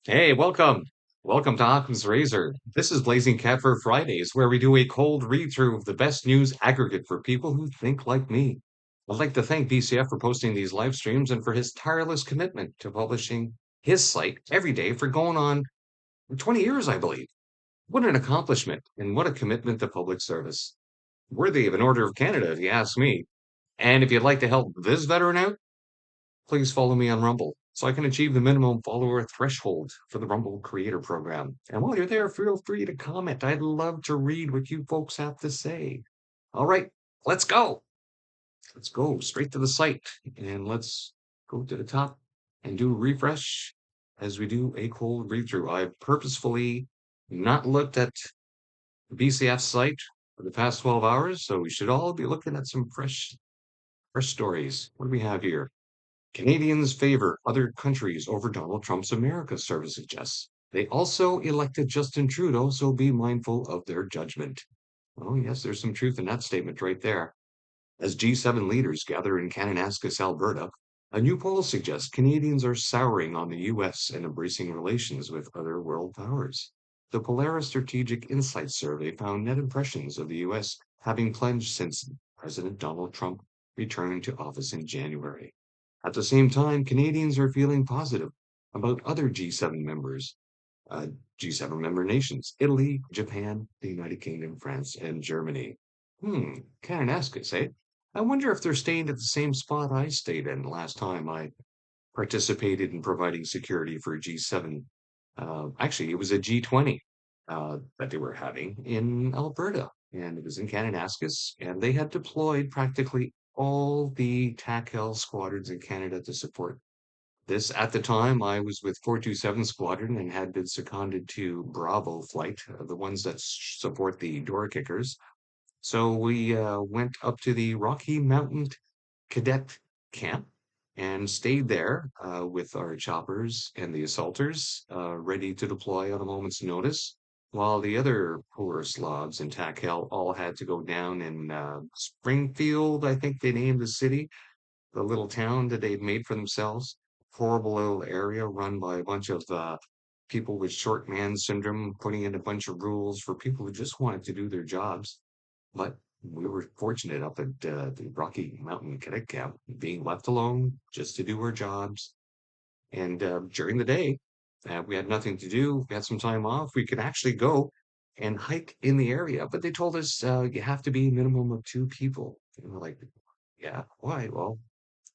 Hey, welcome. Welcome to Occam's Razor. This is Blazing Cat for Fridays, where we do a cold read-through of the best news aggregate for people who think like me. I'd like to thank BCF for posting these live streams and for his tireless commitment to publishing his site every day for going on 20 years, I believe. What an accomplishment and what a commitment to public service. Worthy of an Order of Canada, if you ask me. And if you'd like to help this veteran out, please follow me on Rumble so I can achieve the minimum follower threshold for the Rumble Creator Program. And while you're there, feel free to comment. I'd love to read what you folks have to say. All right, let's go. Let's go straight to the site and let's go to the top and do a refresh as we do a cold read through. I've purposefully not looked at the BCF site for the past 12 hours, so we should all be looking at some fresh stories. What do we have here? Canadians favor other countries over Donald Trump's America, service suggests. They also elected Justin Trudeau, so be mindful of their judgment. Oh, yes, there's some truth in that statement right there. As G7 leaders gather in Kananaskis, Alberta, a new poll suggests Canadians are souring on the US and embracing relations with other world powers. The Polaris Strategic Insight Survey found net impressions of the US having plunged since President Donald Trump returned to office in January. At the same time, Canadians are feeling positive about other G7 members, uh, G7 member nations, Italy, Japan, the United Kingdom, France, and Germany. Kananaskis, eh? I wonder if they're staying at the same spot I stayed in last time I participated in providing security for a G7. Actually, it was a G20 that they were having in Alberta, and it was in Kananaskis, and they had deployed practically all the TACL squadrons in Canada to support this. At the time, I was with 427 Squadron and had been seconded to Bravo Flight, the ones that support the door kickers. So we went up to the Rocky Mountain Cadet Camp and stayed there with our choppers and the assaulters, ready to deploy on a moment's notice, while the other poor slobs in TACL all had to go down in Springfield, I think they named the city, the little town that they'd made for themselves. Horrible little area run by a bunch of people with short man syndrome, putting in a bunch of rules for people who just wanted to do their jobs. But we were fortunate up at the Rocky Mountain Cadet Camp, being left alone just to do our jobs. And during the day, we had nothing to do. We had some time off. We could actually go and hike in the area, but they told us you have to be a minimum of two people. And we're like, yeah, why? Well,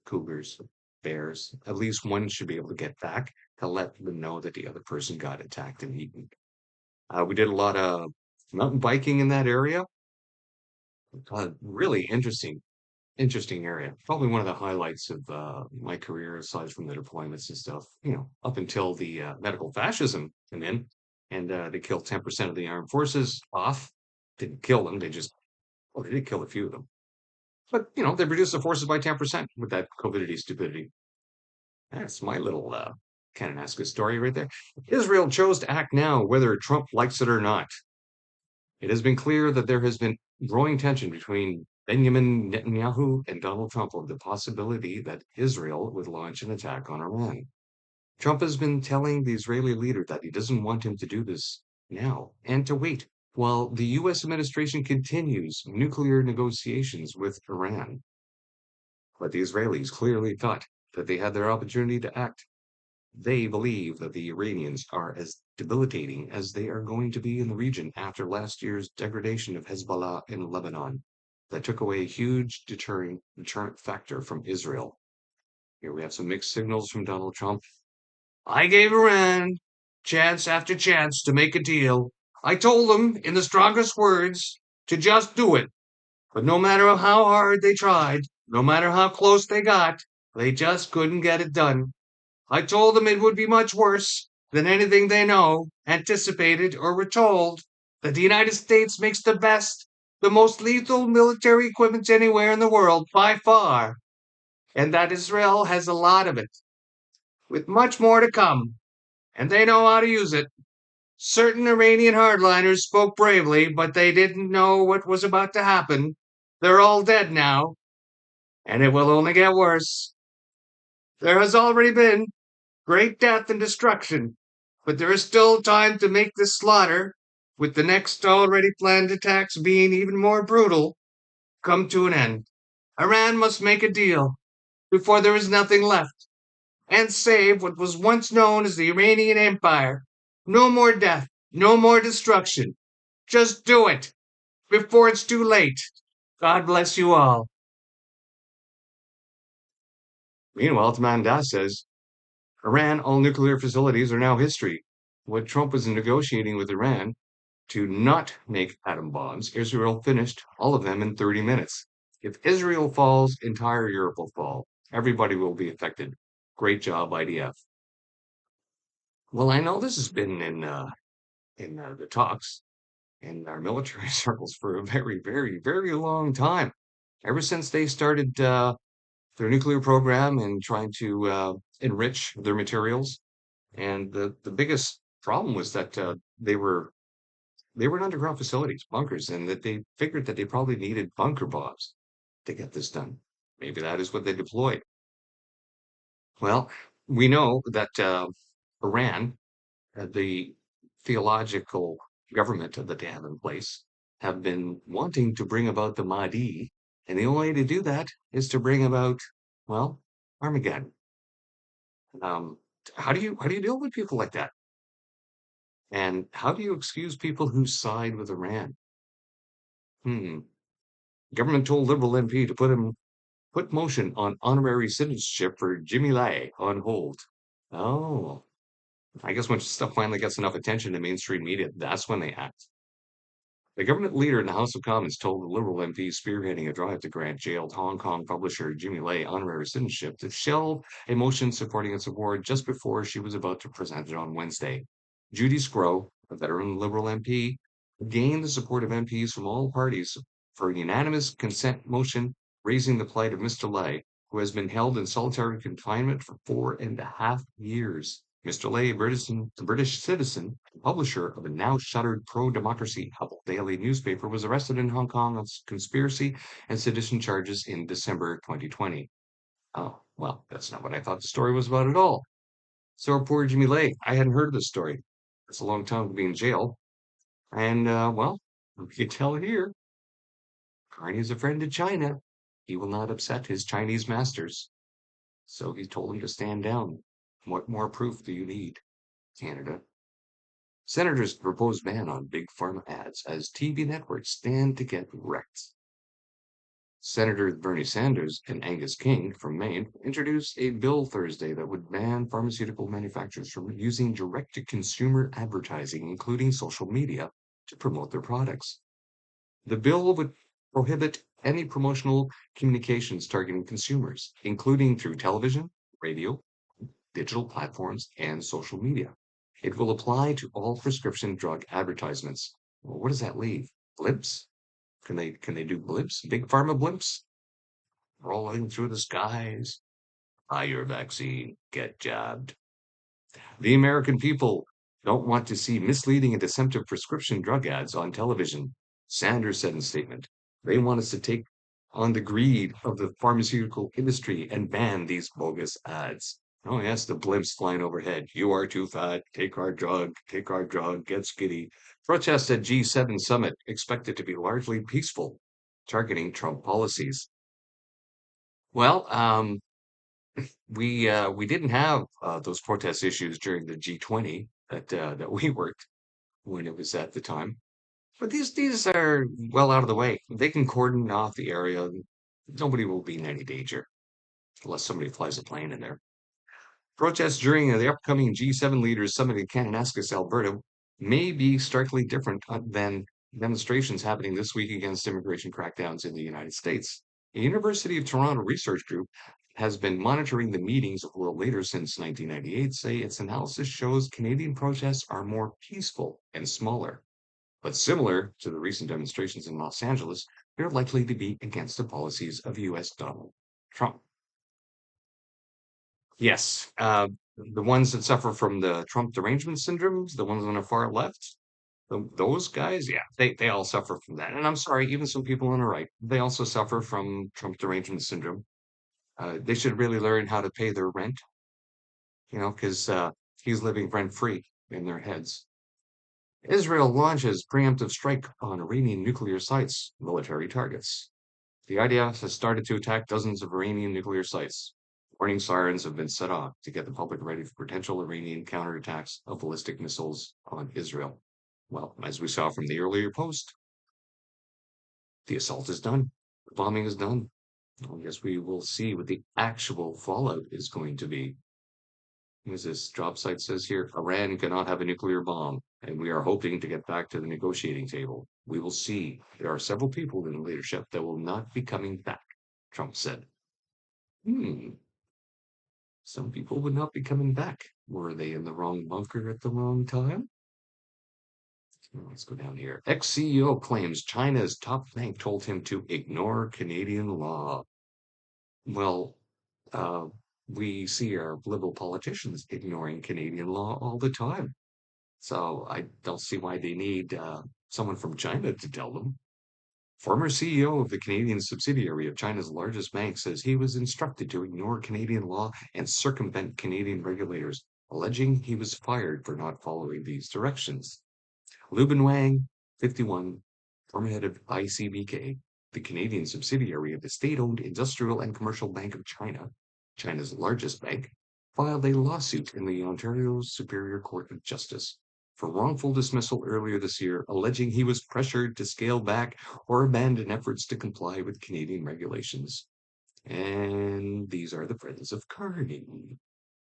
cougars, bears. At least one should be able to get back to let them know that the other person got attacked and eaten. We did a lot of mountain biking in that area. Really interesting area. Probably one of the highlights of my career, aside from the deployments and stuff. Up until the medical fascism came in, and they killed 10% of the armed forces off. Didn't kill them. Well, they did kill a few of them. But they reduced the forces by 10% with that COVIDity stupidity. That's my little Kananaskis story right there. Israel chose to act now, whether Trump likes it or not. It has been clear that there has been growing tension between Benjamin Netanyahu and Donald Trump over the possibility that Israel would launch an attack on Iran. Trump has been telling the Israeli leader that he doesn't want him to do this now and to wait while the US administration continues nuclear negotiations with Iran. But the Israelis clearly thought that they had their opportunity to act. They believe that the Iranians are as debilitating as they are going to be in the region after last year's degradation of Hezbollah in Lebanon that took away a huge deterrent factor from Israel. Here we have some mixed signals from Donald Trump. I gave Iran chance after chance to make a deal. I told them in the strongest words to just do it. But no matter how hard they tried, no matter how close they got, they just couldn't get it done. I told them it would be much worse than anything they know, anticipated, or were told, that the United States makes the best, the most lethal military equipment anywhere in the world by far, and that Israel has a lot of it, with much more to come, and they know how to use it. Certain Iranian hardliners spoke bravely, but they didn't know what was about to happen. They're all dead now, and it will only get worse. There has already been great death and destruction. But there is still time to make this slaughter, with the next already planned attacks being even more brutal, come to an end. Iran must make a deal before there is nothing left and save what was once known as the Iranian Empire. No more death, no more destruction. Just do it before it's too late. God bless you all. Meanwhile, Tamanda says Iran, all nuclear facilities are now history. What Trump was negotiating with Iran to not make atom bombs, Israel finished all of them in 30 minutes. If Israel falls, entire Europe will fall. Everybody will be affected. Great job, IDF. Well, I know this has been in the talks in our military circles for a very, very, very long time. Ever since they started their nuclear program and trying to enrich their materials. And the biggest problem was that they were in underground facilities, bunkers, and that they figured that they probably needed bunker bombs to get this done. Maybe that is what they deployed. Well, we know that Iran, the theological government that they have in place, have been wanting to bring about the Mahdi, and the only way to do that is to bring about, well, Armageddon. Um, how do you deal with people like that? And how do you excuse people who side with Iran? Hmm. Government told Liberal MP to put motion on honorary citizenship for Jimmy Lai on hold. Oh, I guess when stuff finally gets enough attention in mainstream media, that's when they act. The government leader in the House of Commons told the Liberal MP spearheading a drive to grant jailed Hong Kong publisher Jimmy Lai honorary citizenship to shelve a motion supporting its award just before she was about to present it on Wednesday. Judy Scrow, a veteran Liberal MP, gained the support of MPs from all parties for a unanimous consent motion raising the plight of Mr. Lai, who has been held in solitary confinement for 4.5 years. Mr. Lay, a British citizen, publisher of a now shuttered pro-democracy Apple daily newspaper, was arrested in Hong Kong on conspiracy and sedition charges in December 2020. Oh, well, that's not what I thought the story was about at all. So poor Jimmy Lay, I hadn't heard this story. It's a long time to be in jail. And, well, you can tell here, Carney is a friend to China. He will not upset his Chinese masters. So he told him to stand down. What more proof do you need, Canada? Senators propose ban on big pharma ads as TV networks stand to get wrecked. Senators Bernie Sanders and Angus King from Maine introduced a bill Thursday that would ban pharmaceutical manufacturers from using direct-to-consumer advertising, including social media, to promote their products. The bill would prohibit any promotional communications targeting consumers, including through television, radio, digital platforms, and social media. It will apply to all prescription drug advertisements. Well, what does that leave? Blimps? Can they do blimps? Big pharma blimps rolling through the skies? Buy your vaccine. Get jabbed. The American people don't want to see misleading and deceptive prescription drug ads on television, Sanders said in a statement. They want us to take on the greed of the pharmaceutical industry and ban these bogus ads. Oh, yes, the blimps flying overhead. You are too fat. Take our drug, get skinny. Protests at G7 summit expected to be largely peaceful, targeting Trump policies. Well, we didn't have those protest issues during the G20 that we worked when it was at the time. But these are well out of the way. They can cordon off the area. Nobody will be in any danger unless somebody flies a plane in there. Protests during the upcoming G7 leaders summit in Kananaskis, Alberta, may be starkly different than demonstrations happening this week against immigration crackdowns in the United States. A University of Toronto research group has been monitoring the meetings of world leaders since 1998, say its analysis shows Canadian protests are more peaceful and smaller. But similar to the recent demonstrations in Los Angeles, they're likely to be against the policies of US Donald Trump. Yes, the ones that suffer from the Trump derangement syndromes, the ones on the far left, those guys, yeah, they all suffer from that. And I'm sorry, even some people on the right, they also suffer from Trump derangement syndrome. They should really learn how to pay their rent, because he's living rent free. in their heads. Israel launches preemptive strike on Iranian nuclear sites, military targets. The IDF has started to attack dozens of Iranian nuclear sites. Warning sirens have been set off to get the public ready for potential Iranian counterattacks of ballistic missiles on Israel. Well, as we saw from the earlier post, the assault is done. The bombing is done. I guess we will see what the actual fallout is going to be. As this job site says here, Iran cannot have a nuclear bomb, and we are hoping to get back to the negotiating table. We will see. There are several people in leadership that will not be coming back, Trump said. Hmm, some people would not be coming back. Were they in the wrong bunker at the wrong time? Let's go down here. Ex-CEO claims China's top bank told him to ignore Canadian law. Well, uh, we see our liberal politicians ignoring Canadian law all the time. So I don't see why they need someone from China to tell them. Former CEO of the Canadian subsidiary of China's largest bank says he was instructed to ignore Canadian law and circumvent Canadian regulators, alleging he was fired for not following these directions. Lubin Wang, 51, former head of ICBK, the Canadian subsidiary of the state-owned Industrial and Commercial Bank of China, China's largest bank, filed a lawsuit in the Ontario Superior Court of Justice for wrongful dismissal earlier this year, alleging he was pressured to scale back or abandon efforts to comply with Canadian regulations. And these are the friends of Carney,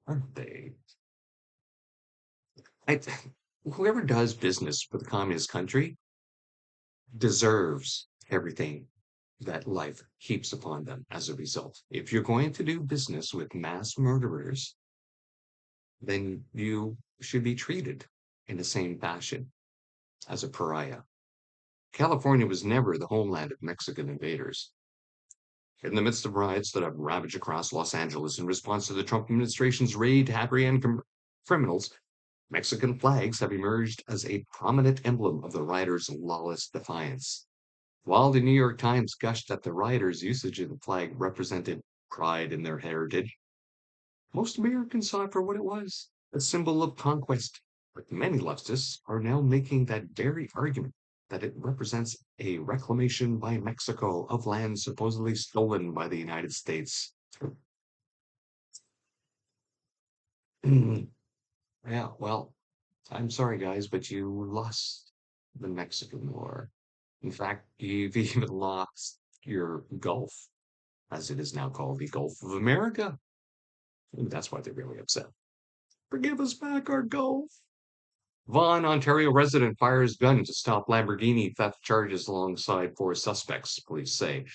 aren't they? I, whoever does business with a communist country deserves everything that life heaps upon them as a result. If you're going to do business with mass murderers, then you should be treated in the same fashion as a pariah. California was never the homeland of Mexican invaders. In the midst of riots that have ravaged across Los Angeles in response to the Trump administration's raid to apprehend criminals, Mexican flags have emerged as a prominent emblem of the rioters' lawless defiance. While the New York Times gushed at the rioters' usage of the flag represented pride in their heritage, most Americans saw it for what it was, a symbol of conquest. But many leftists are now making that very argument that it represents a reclamation by Mexico of land supposedly stolen by the United States. Yeah, well, I'm sorry, guys, but you lost the Mexican War. In fact, you've even lost your Gulf, as it is now called, the Gulf of America. And that's why they're really upset. Forgive us back our Gulf. Vaughan, Ontario resident fires gun to stop Lamborghini theft charges alongside four suspects, police say.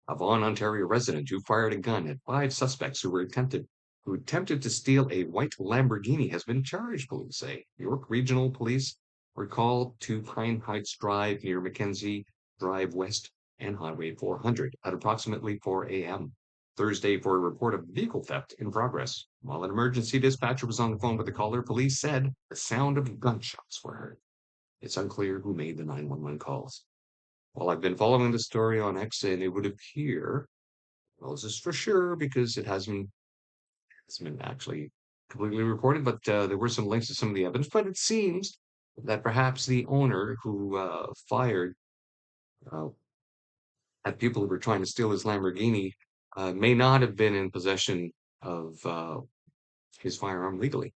A Vaughan, Ontario resident who fired a gun at five suspects who attempted to steal a white Lamborghini has been charged, police say. York Regional Police were called to Pine Heights Drive near Mackenzie Drive West and Highway 400 at approximately 4 a.m. Thursday for a report of vehicle theft in progress. While an emergency dispatcher was on the phone with the caller, police said the sound of gunshots were heard. It's unclear who made the 911 calls. Well, I've been following the story on X, and it would appear, well, this is for sure because it hasn't been actually completely reported, but there were some links to some of the evidence. But it seems that perhaps the owner who fired uh, at people who were trying to steal his Lamborghini may not have been in possession of his firearm legally.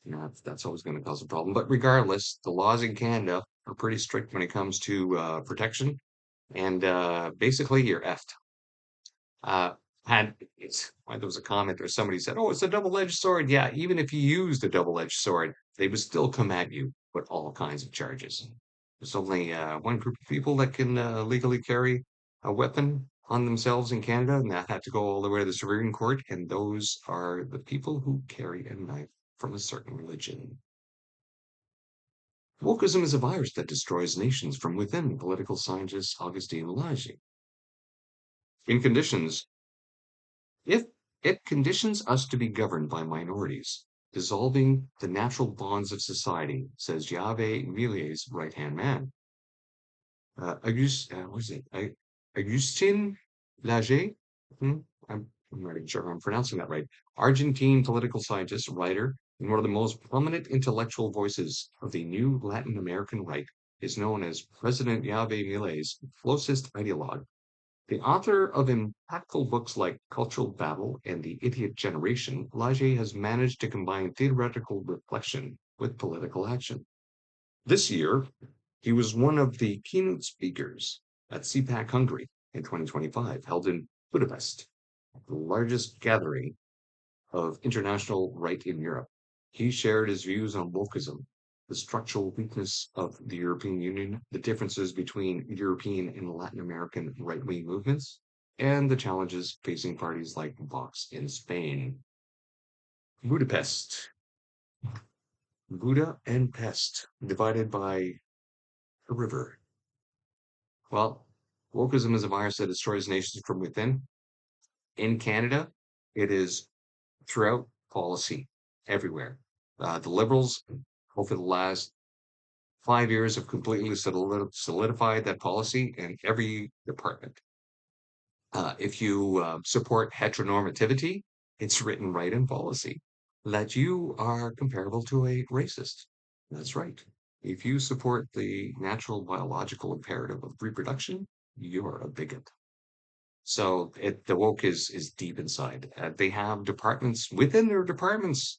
You know, that's always going to cause a problem. But regardless, the laws in Canada are pretty strict when it comes to protection, and basically you're effed. Uh, had it's why there was a comment or somebody said, "Oh, it's a double-edged sword." Yeah, even if you used a double-edged sword, they would still come at you with all kinds of charges. There's only one group of people that can legally carry a weapon on themselves in Canada, and that had to go all the way to the Supreme Court, and those are the people who carry a knife from a certain religion. Wokeism is a virus that destroys nations from within, political scientist Augustine Lage. In conditions If it conditions us to be governed by minorities, dissolving the natural bonds of society, says Yahweh Millier's right-hand man. What is it? Augustin Laget? I'm not even sure if I'm pronouncing that right. Argentine political scientist, writer, And one of the most prominent intellectual voices of the new Latin American right is known as President Yave Milei's closest ideologue. The author of impactful books like Cultural Battle and The Idiot Generation, Lage has managed to combine theoretical reflection with political action. This year, he was one of the keynote speakers at CPAC Hungary in 2025, held in Budapest, the largest gathering of international right in Europe. He shared his views on wokeism, the structural weakness of the European Union, the differences between European and Latin American right wing movements, and the challenges facing parties like Vox in Spain. Budapest, Buda and Pest, divided by a river. Well, wokeism is a virus that destroys nations from within. In Canada, it is throughout policy everywhere. The Liberals, over the last 5 years, have completely solidified that policy in every department. If you support heteronormativity, it's written right in policy that you are comparable to a racist. That's right. If you support the natural biological imperative of reproduction, you're a bigot. So the woke is deep inside. They have departments within their departments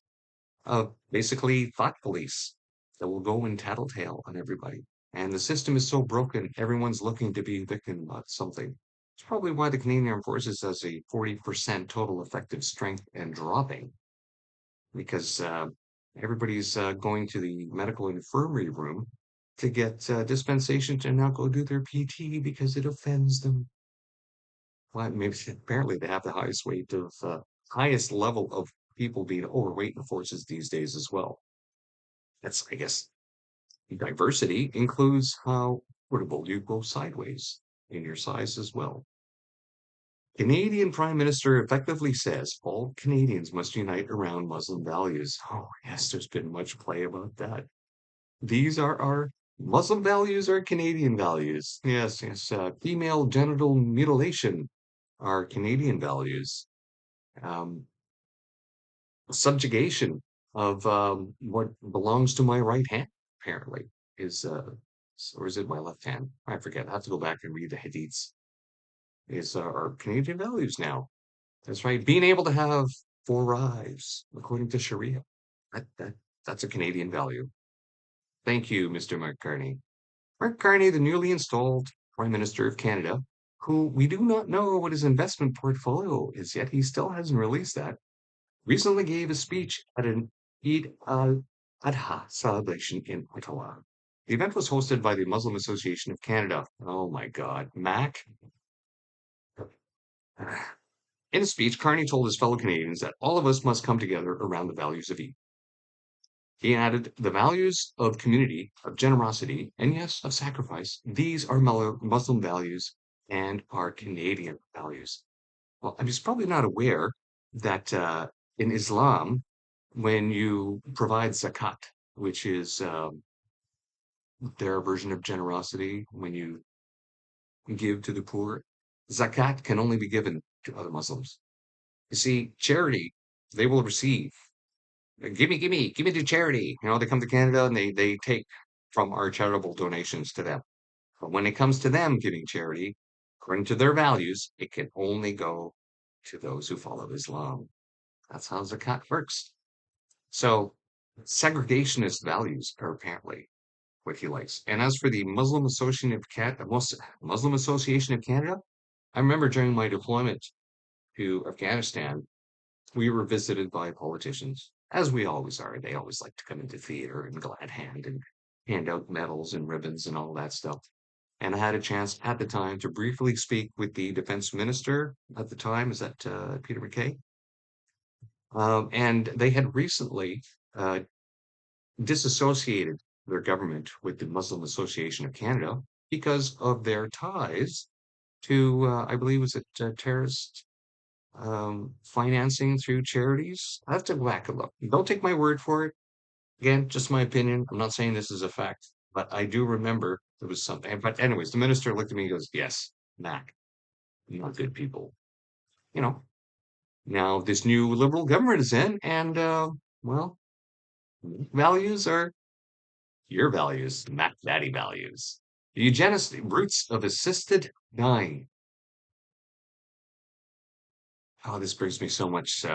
of basically thought police that will go and tattletale on everybody. And the system is so broken, everyone's looking to be a victim of something. It's probably why the Canadian Armed Forces has a 40% total effective strength and dropping, because everybody's going to the medical infirmary room to get dispensation to not go do their PT because it offends them. Well, maybe apparently they have the highest rate of highest level of people being overweight in the forces these days as well. That's, I guess, diversity includes how portable you go sideways in your size as well. Canadian Prime Minister effectively says all Canadians must unite around Muslim values. Oh, yes, there's been much play about that. These are our Muslim values are Canadian values. Yes, yes. Female genital mutilation are Canadian values. Um, Subjugation of what belongs to my right hand, apparently, is or is it my left hand? I forget. I have to go back and read the hadiths. Is our Canadian values now. That's right. Being able to have four eyes according to Sharia. That that's a Canadian value. Thank you, Mr. Mark Carney. Mark Carney, the newly installed Prime Minister of Canada, who we do not know what his investment portfolio is yet. He still hasn't released that, recently gave a speech at an Eid al-Adha celebration in Ottawa. The event was hosted by the Muslim Association of Canada. Oh my God, Mac. In a speech, Carney told his fellow Canadians that all of us must come together around the values of Eid. He added, the values of community, of generosity, and yes, of sacrifice. These are Muslim values and are Canadian values. Well, I'm just probably not aware that in Islam, when you provide zakat, which is their version of generosity, when you give to the poor, zakat can only be given to other Muslims. You see, charity, they will receive. Give me to charity. You know, they come to Canada and they take from our charitable donations to them. But when it comes to them giving charity, according to their values, it can only go to those who follow Islam. That's how zakat works. So segregationist values are apparently what he likes. And as for the Muslim Association of Canada, I remember during my deployment to Afghanistan, we were visited by politicians, as we always are. They always like to come into theater and glad hand and hand out medals and ribbons and all that stuff. And I had a chance at the time to briefly speak with the defense minister at the time. Is that Peter MacKay? And they had recently uh, disassociated their government with the Muslim Association of Canada because of their ties to, I believe, was it terrorist financing through charities? I have to go back and look. Don't take my word for it. Again, just my opinion. I'm not saying this is a fact, but I do remember there was something. But anyways, the minister looked at me and goes, "Yes, Mac, not good people." You know, now this new Liberal government is in, and well, Values are your values, Mac Daddy values. The eugenics roots of assisted dying. Oh, this brings me so much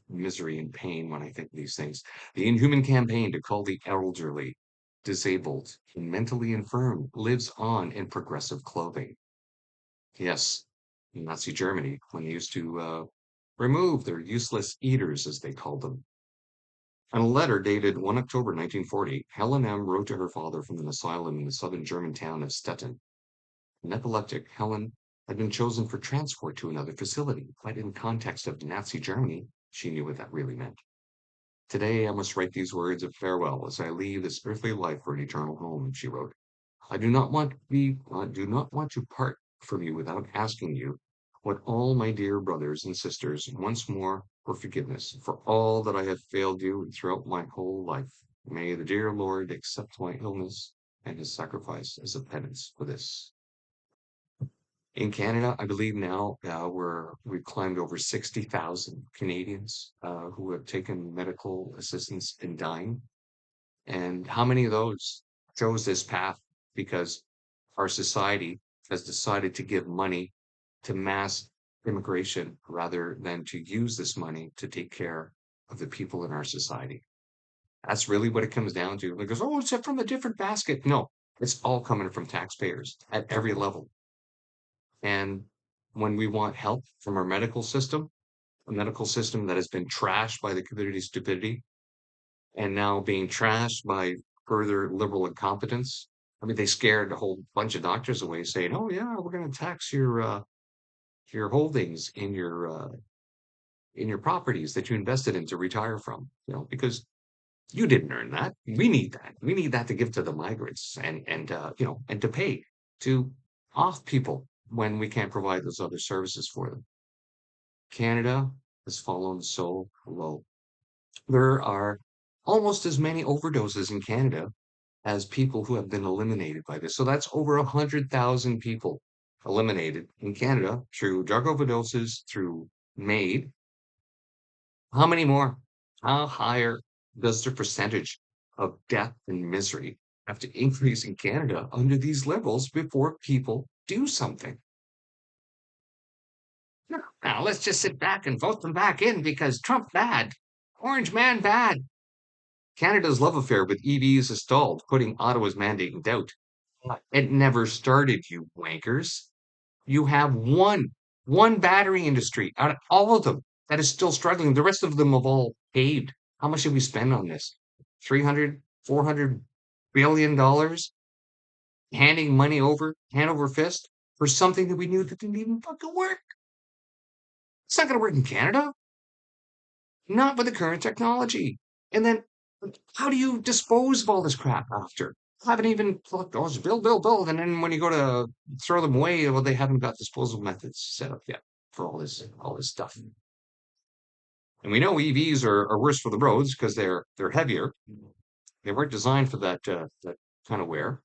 misery and pain when I think of these things. The inhuman campaign to call the elderly, disabled, and mentally infirm lives on in progressive clothing. Yes, in Nazi Germany, when they used to remove their useless eaters, as they called them. In a letter dated 1 October 1940, Helen M. wrote to her father from an asylum in the southern German town of Stettin. An epileptic, Helen had been chosen for transport to another facility, but in context of Nazi Germany, she knew what that really meant. Today I must write these words of farewell as I leave this earthly life for an eternal home, she wrote. I do not want to part from you without asking you what all my dear brothers and sisters once more for forgiveness for all that I have failed you throughout my whole life. May the dear Lord accept my illness and his sacrifice as a penance for this. In Canada, I believe now we've climbed over 60,000 Canadians who have taken medical assistance in dying. And how many of those chose this path because our society has decided to give money to mass immigration rather than to use this money to take care of the people in our society? That's really what it comes down to. It goes, oh, it's from a different basket. No, it's all coming from taxpayers at every level. And when we want help from our medical system, a medical system that has been trashed by the community stupidity and now being trashed by further liberal incompetence. I mean, they scared a whole bunch of doctors away, saying, "Oh yeah, we're going to tax your holdings in your properties that you invested in to retire from." Because you didn't earn that. We need that. We need that to give to the migrants and to pay to off people when we can't provide those other services for them. Canada has fallen so low. There are almost as many overdoses in Canada as people who have been eliminated by this. So that's over 100,000 people eliminated in Canada through drug overdoses, through MAID. How many more? How higher does the percentage of death and misery have to increase in Canada under these liberals before people do something? No. Now let's just sit back and vote them back in because Trump bad. Orange man bad. Canada's love affair with EVs is stalled, putting Ottawa's mandate in doubt. It never started, you wankers. You have one battery industry out of all of them that is still struggling. The rest of them have all paved. How much did we spend on this? 300, 400 billion dollars handing money over, hand over fist for something that we knew that didn't even fucking work. It's not going to work in Canada. Not with the current technology. And then how do you dispose of all this crap after? Haven't even thought, oh, it's build. And then when you go to throw them away, well, they haven't got disposal methods set up yet for all this stuff. And we know EVs are worse for the roads because they're heavier. They weren't designed for that kind of wear.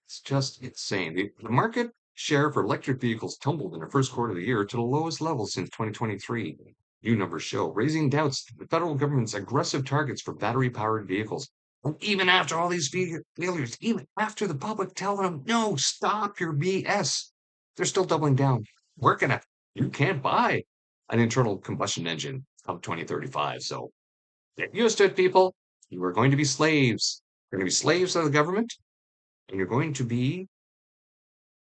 It's just insane. The market share for electric vehicles tumbled in the first quarter of the year to the lowest level since 2023. New numbers show, raising doubts that the federal government's aggressive targets for battery-powered vehicles. And even after all these failures, even after the public tell them, no, stop your BS, they're still doubling down. You can't buy an internal combustion engine of 2035. So get used to it, people. You are going to be slaves. You're going to be slaves of the government, and you're going to be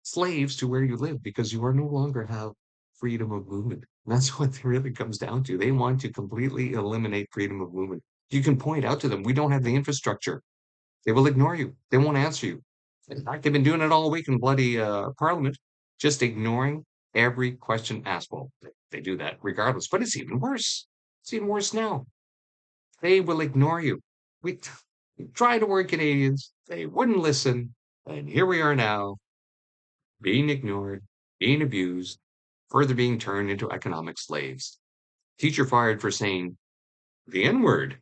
slaves to where you live because you are no longer have freedom of movement. That's what it really comes down to. They want to completely eliminate freedom of movement. You can point out to them, we don't have the infrastructure. They will ignore you. They won't answer you. In fact, they've been doing it all week in bloody Parliament, just ignoring every question asked. Well, they do that regardless, but it's even worse. It's even worse now. They will ignore you. We tried to warn Canadians. They wouldn't listen. And here we are now being ignored, being abused, further being turned into economic slaves. Teacher fired for saying the N word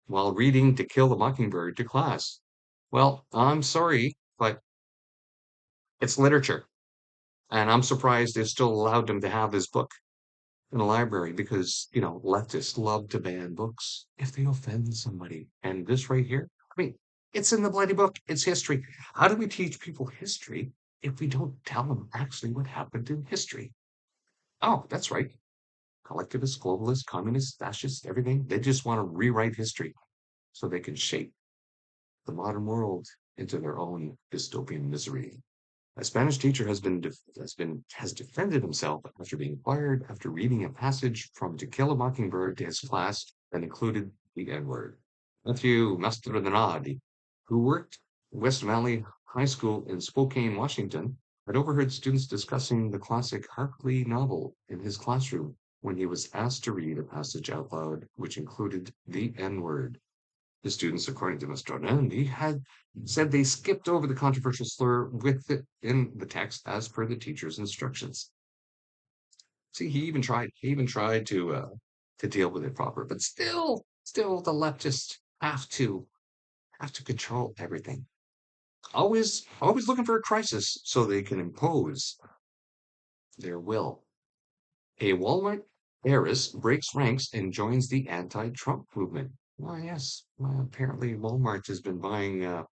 while reading To Kill the Mockingbird to class. Well, I'm sorry, but it's literature. And I'm surprised they still allowed them to have this book. in a library because, leftists love to ban books if they offend somebody. And this right here, I mean, it's in the bloody book. It's history. How do we teach people history if we don't tell them actually what happened in history? Oh, that's right. Collectivists, globalists, communists, fascists, everything. They just want to rewrite history so they can shape the modern world into their own dystopian misery. A Spanish teacher has defended himself after being fired after reading a passage from To Kill a Mockingbird to his class that included the N-word. Matthew Mastronardi, who worked at West Valley High School in Spokane, Washington, had overheard students discussing the classic Hartley novel in his classroom when he was asked to read a passage out loud which included the N-word. The students, according to Mr. Nandi, had said they skipped over the controversial slur with it in the text as per the teacher's instructions. See, he even tried to deal with it proper, but still, the leftists have to control everything. Always looking for a crisis so they can impose their will. A Walmart heiress breaks ranks and joins the anti-Trump movement. Oh, yes. Well, apparently, Walmart has been buying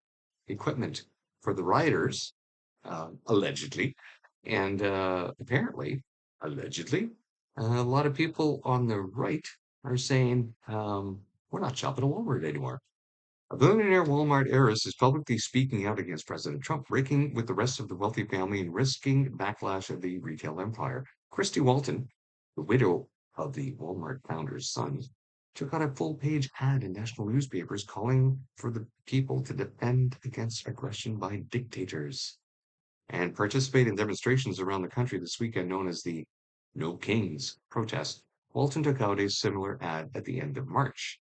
equipment for the rioters, allegedly. And apparently, allegedly, a lot of people on the right are saying, we're not shopping at Walmart anymore. A billionaire Walmart heiress is publicly speaking out against President Trump, breaking with the rest of the wealthy family and risking backlash of the retail empire. Christy Walton, the widow of the Walmart founder's son, took out a full-page ad in national newspapers calling for the people to defend against aggression by dictators and participate in demonstrations around the country this weekend known as the No Kings protest. Walton took out a similar ad at the end of March.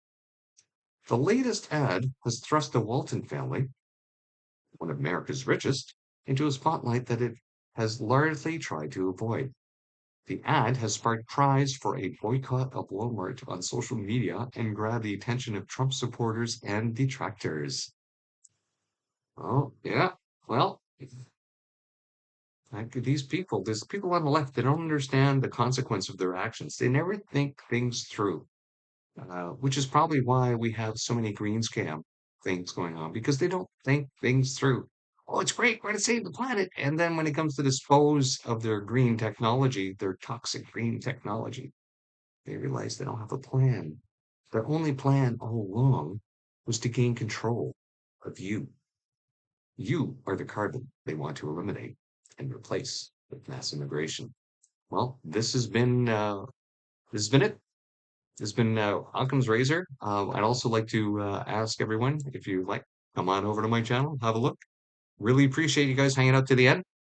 The latest ad has thrust the Walton family, one of America's richest, into a spotlight that it has largely tried to avoid. The ad has sparked cries for a boycott of Walmart on social media and grabbed the attention of Trump supporters and detractors. Oh, yeah. Well, these people on the left, they don't understand the consequence of their actions. They never think things through. Which is probably why we have so many green scam things going on because they don't think things through. Oh, it's great, we're going to save the planet. And then when it comes to dispose of their green technology, their toxic green technology, they realize they don't have a plan. Their only plan all along was to gain control of you. You are the carbon they want to eliminate and replace with mass immigration. Well, this has been it. It's been Occam's Razor. I'd also like to ask everyone if you like, come on over to my channel, have a look. Really appreciate you guys hanging out to the end.